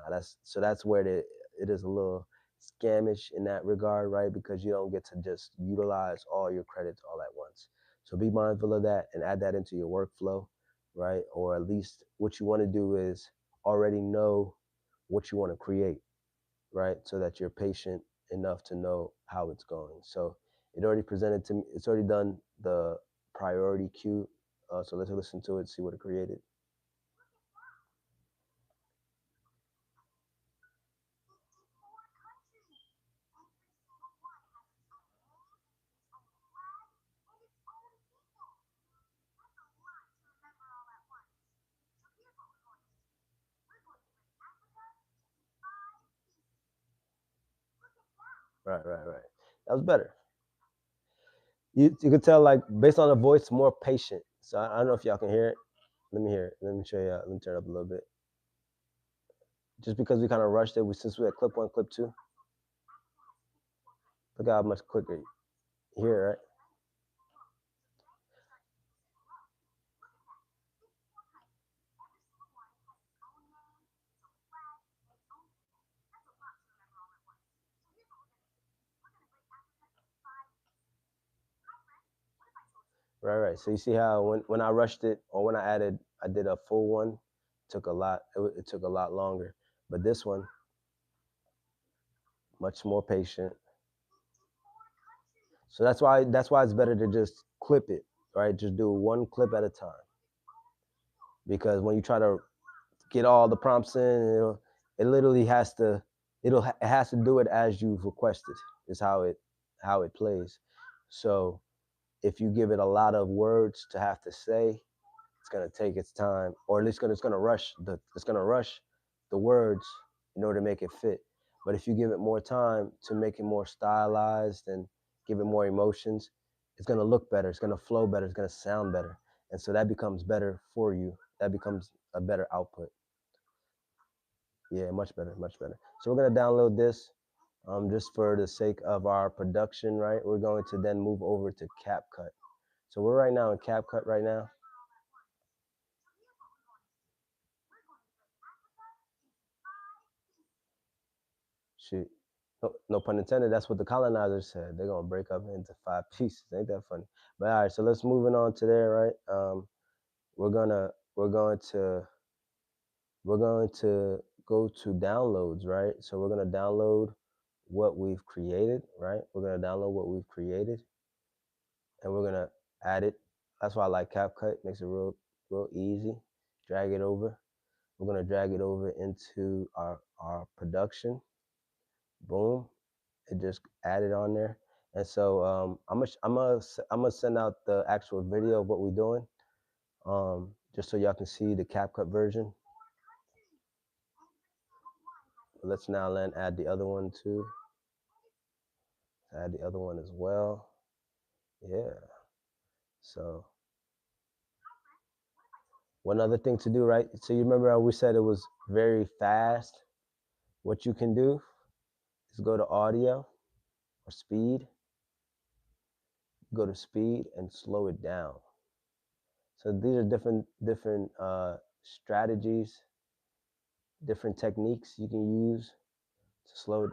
that's where it is a little scamish in that regard, right? Because you don't get to just utilize all your credits all at once. So be mindful of that and add that into your workflow, right? Or at least what you want to do is already know what you want to create, right? So that you're patient enough to know how it's going. So it already presented to me. It's already done the priority queue. So let's listen to it, see what it created. Right, right, right. That was better. You could tell, like, based on the voice, more patient. So I don't know if y'all can hear it. Let me hear it. Let me show you. Let me turn it up a little bit. Just because we kind of rushed it, since we had clip one, clip two. Look how much quicker you hear it, right? Right, right. So you see how when I rushed it, or when I did a full one, took a lot. It took a lot longer. But this one, much more patient. So that's why it's better to just clip it, right? Just do one clip at a time. Because when you try to get all the prompts in, it literally has to it has to do it as you've requested. Is how it plays. So if you give it a lot of words to have to say, it's gonna take its time, or at least it's gonna rush the words in order to make it fit. But if you give it more time to make it more stylized and give it more emotions, it's gonna look better. It's gonna flow better. It's gonna sound better, and so that becomes better for you. That becomes a better output. Yeah, much better, much better. So we're gonna download this, just for the sake of our production, right? We're going to then move over to CapCut. So we're right now in CapCut right now. Shoot. No, no pun intended. That's what the colonizers said. They're gonna break up into five pieces. Ain't that funny? But all right, so let's moving on to there, right? We're gonna we're going to go to downloads, right? So we're gonna download what we've created, right? We're gonna download what we've created, and we're gonna add it. That's why I like CapCut. Makes it real easy. Drag it over. We're gonna drag it over into our production. Boom. It just added on there. And so I'm gonna send out the actual video of what we're doing, just so y'all can see the CapCut version. Let's now then add the other one too. Add the other one as well. Yeah. So one other thing to do, right? So you remember how we said it was very fast what you can do? Just go to audio or speed, go to speed and slow it down. So these are different strategies, different techniques you can use to slow it.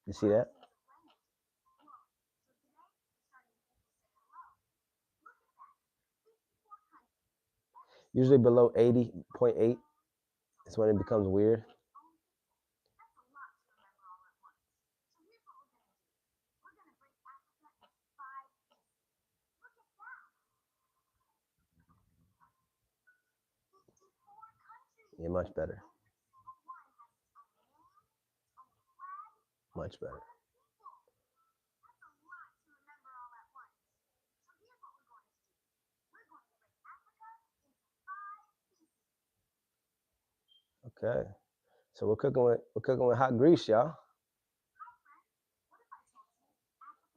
You see that? Usually below 80.8 is when it becomes weird. Yeah, much better. Much better. Okay. So we're cooking with hot grease, y'all.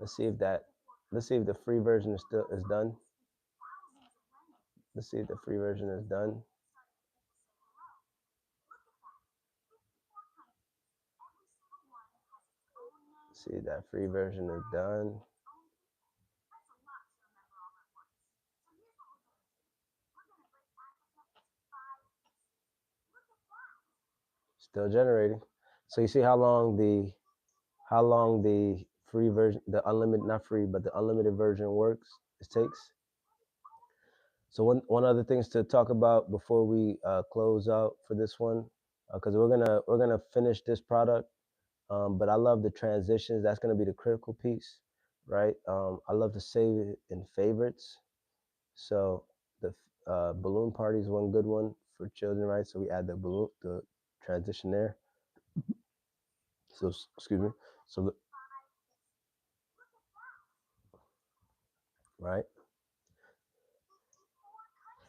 Let's see if that let's see if the free version is done. Let's see if the free version is done. See if that free version is done. Still generating. So you see how long the free version, the unlimited, not free, but the unlimited version works. It takes. So one other things to talk about before we close out for this one, because we're gonna finish this product. But I love the transitions. That's gonna be the critical piece, right? I love to save it in favorites. So the balloon party is one good one for children, right? So we add the transition there. So excuse me. So right,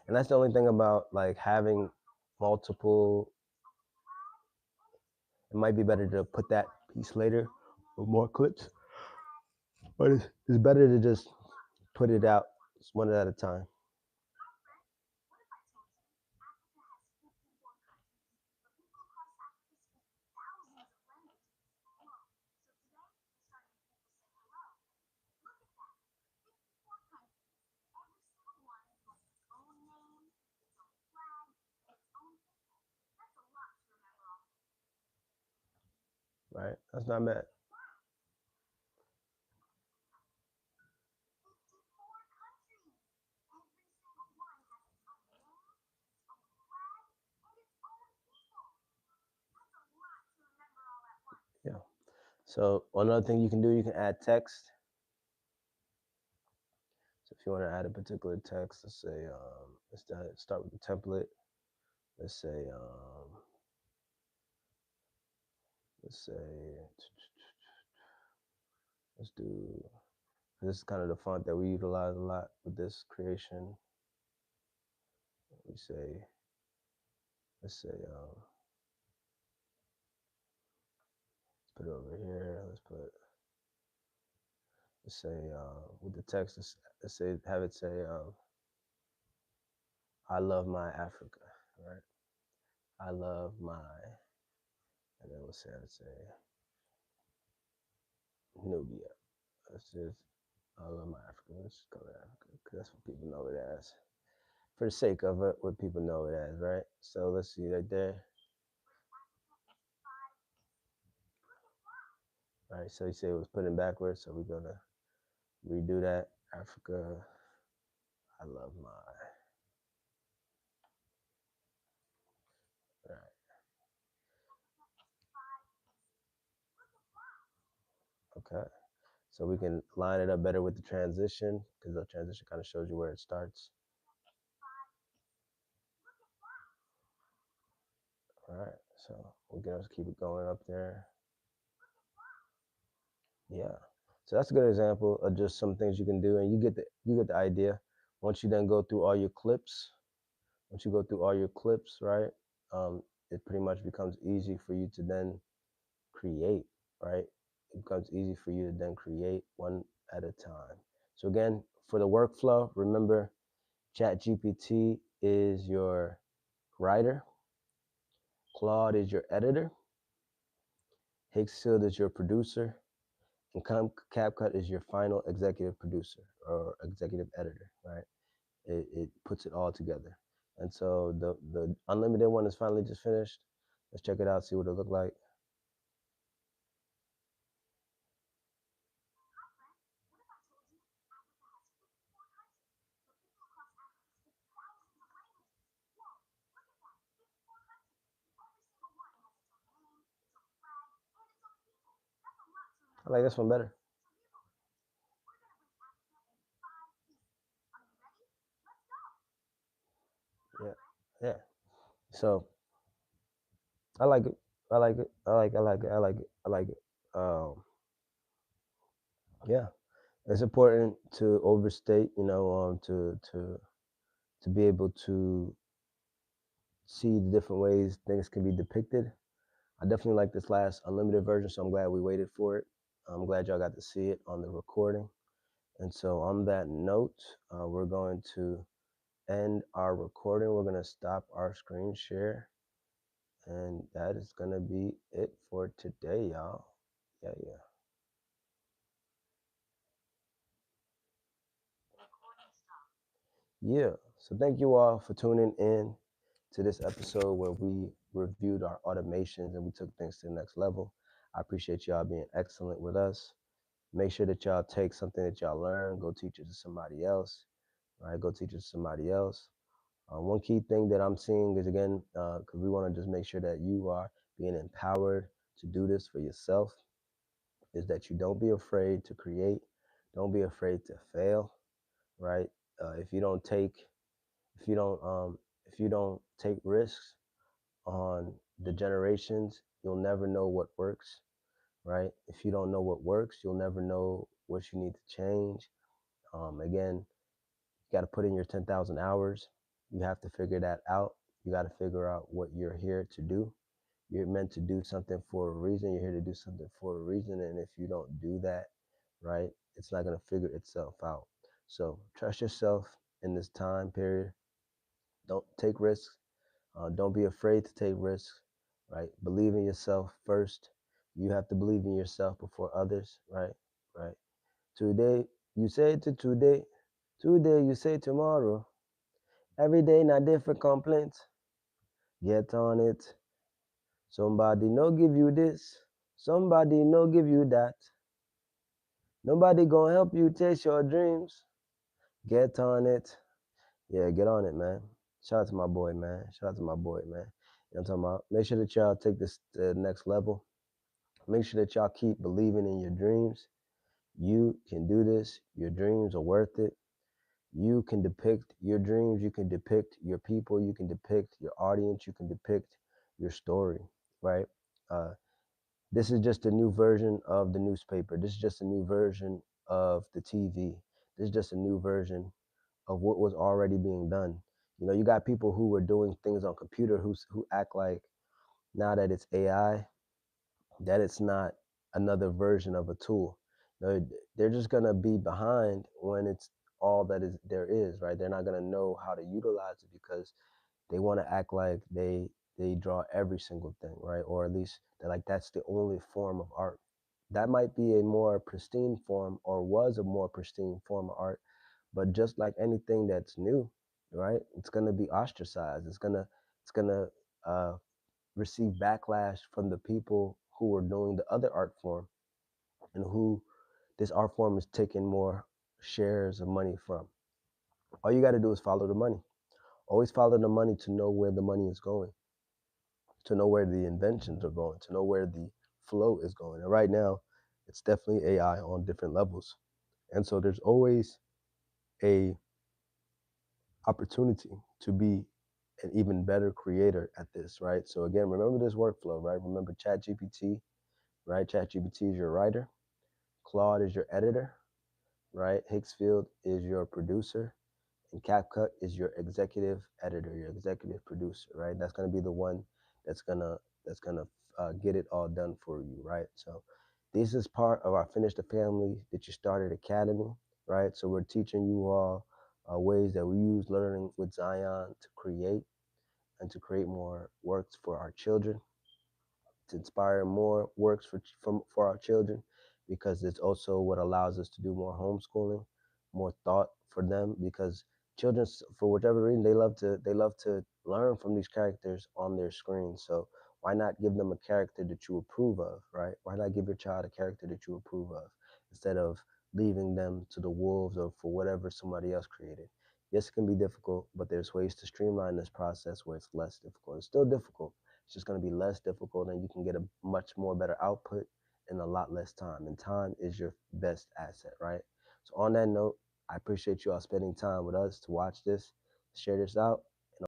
and that's the only thing about like having multiple. It might be better to put that piece later with more clips, but it's better to just put it out one at a time. Right, that's not bad. Yeah. So another thing you can do, you can add text. So if you want to add a particular text, let's say let's start with the template. Let's say let's say let's do, this is kind of the font that we utilize a lot with this creation. We say, let's say let's put it over here. Let's say with the text, let's say have it say I love my Africa, right? I love my, and then let's say Nubia. Let's just, I love my Africa. Let's just call it Africa because that's what people know it as. For the sake of it, what people know it as, right? So let's see right there. All right, so you say it was put in backwards, so we're gonna redo that. Africa, I love my. Right. Okay. So we can line it up better with the transition because the transition kind of shows you where it starts. All right. So we can just keep it going up there. Yeah. So that's a good example of just some things you can do, and you get the idea. Once you then go through all your clips, once you go through all your clips, right? It pretty much becomes easy for you to then create, right? It becomes easy for you to then create one at a time. So again, for the workflow, remember ChatGPT is your writer. Claude is your editor. Higgsfield is your producer. And CapCut is your final executive producer or executive editor, right? It puts it all together. And so the unlimited one is finally just finished. Let's check it out, see what it look like. I like this one better. Yeah, yeah. So I like it. I like it. I like. I like it. I like it. I like it. Yeah, it's important to overstate. To be able to see the different ways things can be depicted. I definitely like this last unlimited version, so I'm glad we waited for it. I'm glad y'all got to see it on the recording. And so, on that note, we're going to end our recording. We're going to stop our screen share. And that is going to be it for today, y'all. Yeah, yeah. Yeah. So, thank you all for tuning in to this episode where we reviewed our automations and we took things to the next level. I appreciate y'all being excellent with us. Make sure that y'all take something that y'all learn, go teach it to somebody else, right? Go teach it to somebody else. One key thing that I'm seeing is again, because we want to just make sure that you are being empowered to do this for yourself, is that you don't be afraid to create, don't be afraid to fail, right? If you don't take, if you don't, if you don't take risks on the generations, you'll never know what works, right? If you don't know what works, you'll never know what you need to change. Again, you got to put in your 10,000 hours. You have to figure that out. You got to figure out what you're here to do. You're meant to do something for a reason. You're here to do something for a reason. And if you don't do that, right, it's not going to figure itself out. So trust yourself in this time period. Don't take risks. Don't be afraid to take risks, right? Believe in yourself first. You have to believe in yourself before others, right? Right. Today, you say to today. Today, you say tomorrow. Every day, not different complaints. Get on it. Somebody no give you this. Somebody no give you that. Nobody gonna help you chase your dreams. Get on it. Yeah, get on it, man. Shout out to my boy, man. Shout out to my boy, man. You know what I'm talking about? Make sure that y'all take this to the next level. Make sure that y'all keep believing in your dreams. You can do this. Your dreams are worth it. You can depict your dreams. You can depict your people. You can depict your audience. You can depict your story, right? Uh, this is just a new version of the newspaper. This is just a new version of the TV. This is just a new version of what was already being done. You know, you got people who were doing things on computer who act like now that it's AI, that it's not another version of a tool. They're just gonna be behind when it's all that is there is, right? They're not gonna know how to utilize it because they want to act like they draw every single thing, right? Or at least they're like that's the only form of art. That might be a more pristine form or was a more pristine form of art, but just like anything that's new, right? It's gonna be ostracized. It's gonna uh, receive backlash from the people who are doing the other art form and who this art form is taking more shares of money from. All you got to do is follow the money. Always follow the money to know where the money is going, to know where the inventions are going, to know where the flow is going. And right now, it's definitely AI on different levels. And so there's always a opportunity to be an even better creator at this, right? So again, remember this workflow, right? Remember ChatGPT, right? ChatGPT is your writer, Claude is your editor, right? Higgsfield is your producer, and CapCut is your executive editor, your executive producer, right? That's gonna be the one that's gonna that's gonna get it all done for you, right? So this is part of our Finish the Family That You Started Academy, right? So we're teaching you all ways that we use learning with Zion to create. and to create more works for our children, to inspire more works for our children, because it's also what allows us to do more homeschooling, more thought for them, because children, for whatever reason, they love to learn from these characters on their screen. So why not give them a character that you approve of, right? Why not give your child a character that you approve of, instead of leaving them to the wolves or for whatever somebody else created? Yes, it can be difficult, but there's ways to streamline this process where it's less difficult. It's still difficult, it's just going to be less difficult, and you can get a much more better output in a lot less time. And time is your best asset, right? So on that note, I appreciate you all spending time with us to watch this, share this out.